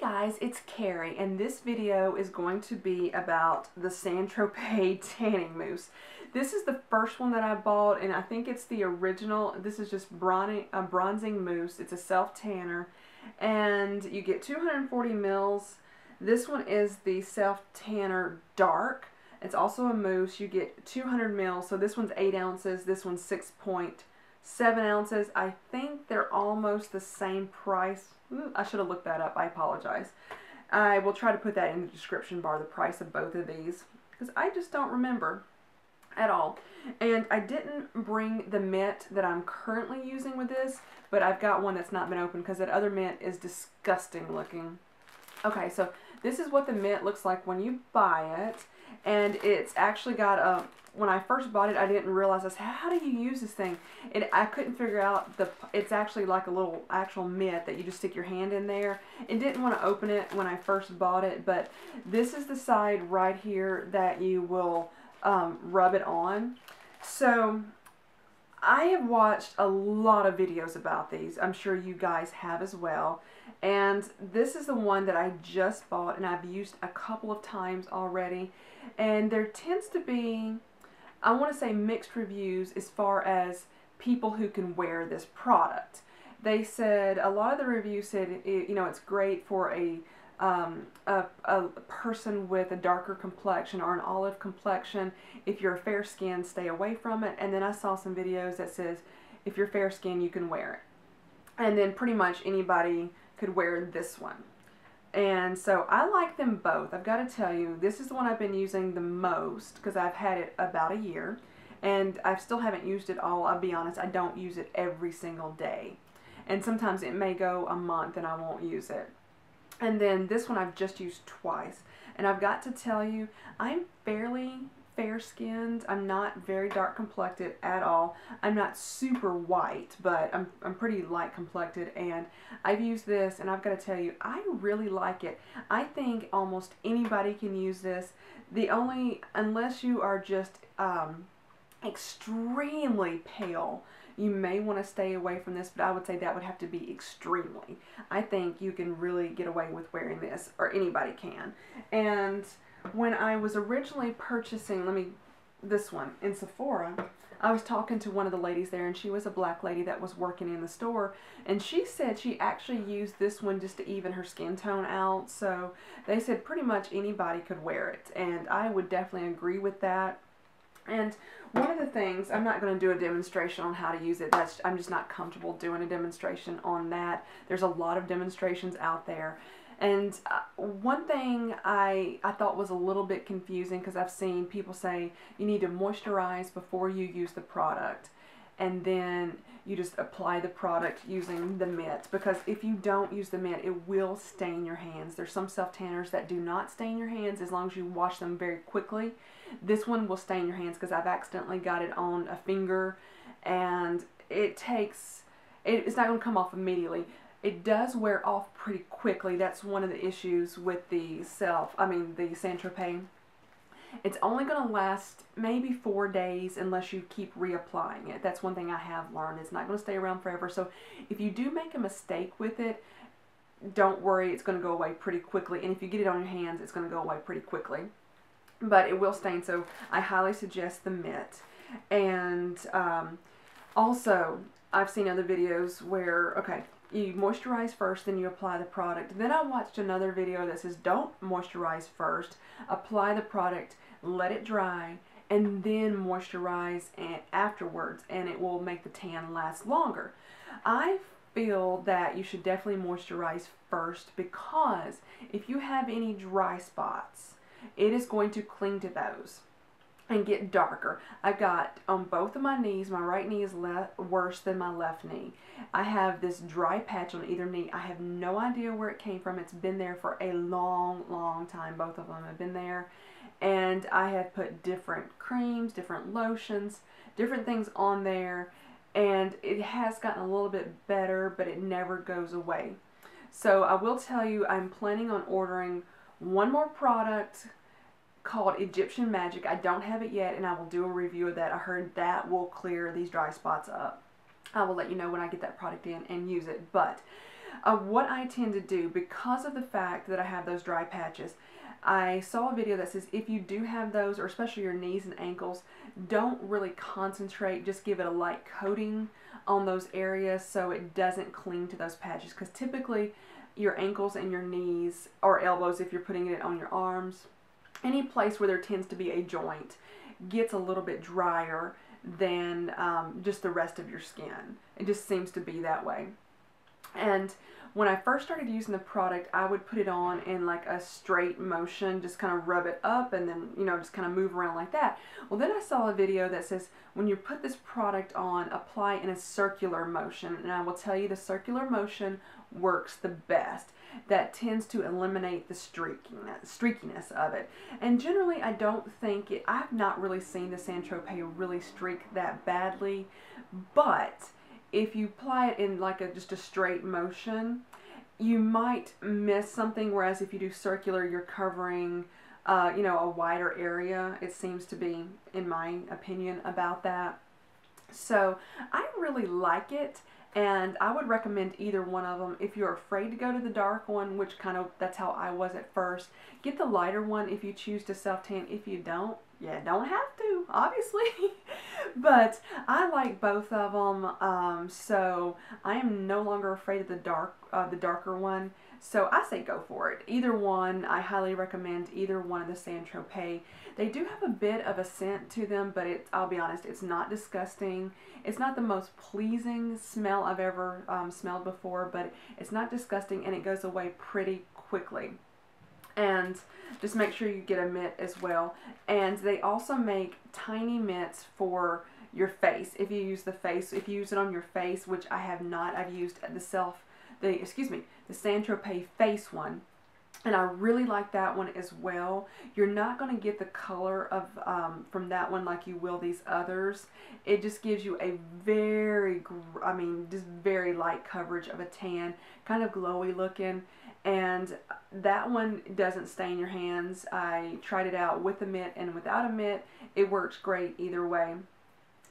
Guys, it's Carrie, and this video is going to be about the Tropez tanning mousse. This is the first one that I bought, and I think it's the original. This is just bronzing mousse. It's a self-tanner, and you get 240 mils. This one is the self-tanner dark. It's also a mousse. You get 200 mils, so this one's 8 ounces. This one's 6.7 ounces. I think they're almost the same price. I should have looked that up. I apologize. I will try to put that in the description bar, the price of both of these, because I just don't remember at all. And I didn't bring the mitt that I'm currently using with this, but I've got one that's not been opened because that other mitt is disgusting looking. Okay, so this is what the mitt looks like when you buy it, and it's actually got a... When I first bought it, I didn't realize this. How do you use this thing? I couldn't figure out it's actually like a little actual mitt that you just stick your hand in there. And didn't want to open it when I first bought it, but this is the side right here that you will rub it on. So I have watched a lot of videos about these. I'm sure you guys have as well. And this is the one that I just bought, and I've used a couple of times already. And there tends to be, I want to say, mixed reviews as far as people who can wear this product. They said, a lot of the reviews said, it's great for a person with a darker complexion or an olive complexion. If you're fair skinned, stay away from it. And then I saw some videos that says, if you're fair skinned, you can wear it. And then pretty much anybody could wear this one. And so I like them both. I've got to tell you, this is the one I've been using the most because I've had it about a year, and I still haven't used it all. I'll be honest, I don't use it every single day, and sometimes it may go a month and I won't use it. And then this one I've just used twice, and I've got to tell you, I'm fairly fair-skinned. I'm not very dark complected at all. I'm not super white, but I'm pretty light complected, and I've used this, and I've got to tell you, I really like it. I think almost anybody can use this. Unless you are just extremely pale, you may want to stay away from this, but I would say that would have to be extremely. I think you can really get away with wearing this, or anybody can. And when I was originally purchasing this one in Sephora, I was talking to one of the ladies there, and she was a black lady that was working in the store, and she said she actually used this one just to even her skin tone out. So they said pretty much anybody could wear it, and I would definitely agree with that. And one of the things, I'm not going to do a demonstration on how to use it. I'm just not comfortable doing a demonstration on that. There's a lot of demonstrations out there. And one thing I thought was a little bit confusing, because I've seen people say you need to moisturize before you use the product, and then you just apply the product using the mitt, because if you don't use the mitt, it will stain your hands. There's some self-tanners that do not stain your hands as long as you wash them very quickly. This one will stain your hands, because I've accidentally got it on a finger, and it's not going to come off immediately. It does wear off pretty quickly. That's one of the issues with the Tropez. It's only going to last maybe 4 days unless you keep reapplying it. That's one thing I have learned. It's not going to stay around forever. So if you do make a mistake with it, don't worry. It's going to go away pretty quickly. And if you get it on your hands, it's going to go away pretty quickly. But it will stain, so I highly suggest the mitt. And also, I've seen other videos where, okay, you moisturize first, then you apply the product. Then I watched another video that says don't moisturize first, apply the product, let it dry, and then moisturize afterwards, and it will make the tan last longer. I feel that you should definitely moisturize first, because if you have any dry spots, it is going to cling to those and get darker. I've got on both of my knees, my right knee is worse than my left knee. I have this dry patch on either knee. I have no idea where it came from. It's been there for a long, long time. Both of them have been there. And I have put different creams, different lotions, different things on there. And it has gotten a little bit better, but it never goes away. So I will tell you, I'm planning on ordering one more product called Egyptian Magic. I don't have it yet, and I will do a review of that. I heard that will clear these dry spots up. I will let you know when I get that product in and use it. But What I tend to do, because of the fact that I have those dry patches, I saw a video that says if you do have those, or especially your knees and ankles, don't really concentrate, just give it a light coating on those areas so it doesn't cling to those patches, because typically your ankles and your knees, or elbows if you're putting it on your arms, any place where there tends to be a joint gets a little bit drier than just the rest of your skin. It just seems to be that way. And when I first started using the product, I would put it on in like a straight motion, just kind of rub it up and then, you know, just kind of move around like that. Well, then I saw a video that says when you put this product on, apply in a circular motion. And I will tell you, the circular motion works the best. That tends to eliminate the streakiness of it. And generally, I don't think it, I've not really seen the Saint Tropez really streak that badly, but if you apply it in like just a straight motion, you might miss something, whereas if you do circular, you're covering you know, a wider area. It seems to be, in my opinion, about that. So I really like it, and I would recommend either one of them. If you're afraid to go to the dark one, which kind of, that's how I was at first, get the lighter one if you choose to self-tan. If you don't, you don't have to, obviously. But I like both of them, so I am no longer afraid of the darker one. So I say go for it. Either one, I highly recommend either one of the Saint Tropez. They do have a bit of a scent to them, but I'll be honest, it's not disgusting. It's not the most pleasing smell I've ever smelled before, but it's not disgusting, and it goes away pretty quickly. And just make sure you get a mitt as well. And they also make tiny mitts for your face. If you use if you use it on your face, which I have not, I've used the Saint Tropez face one, and I really like that one as well. You're not going to get the color of from that one like you will these others. It just gives you a very, I mean, just very light coverage of a tan, kind of glowy looking. And that one doesn't stain your hands. I tried it out with a mitt and without a mitt. It works great either way.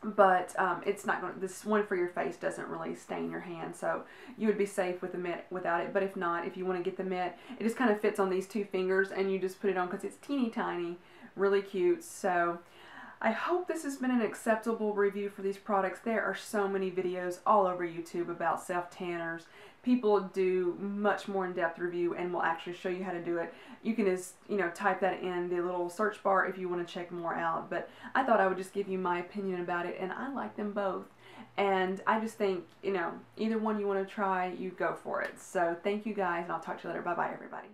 But it's not going to, this one for your face doesn't really stain your hand, so you would be safe with the mitt without it. But if not, if you want to get the mitt, it just kind of fits on these two fingers, and you just put it on because it's teeny tiny, really cute. So I hope this has been an acceptable review for these products. There are so many videos all over YouTube about self-tanners. People do much more in-depth review and will actually show you how to do it. You can just, you know, type that in the little search bar if you want to check more out. But I thought I would just give you my opinion about it, and I like them both. And I just think, you know, either one you want to try, you go for it. So thank you guys, and I'll talk to you later. Bye-bye, everybody.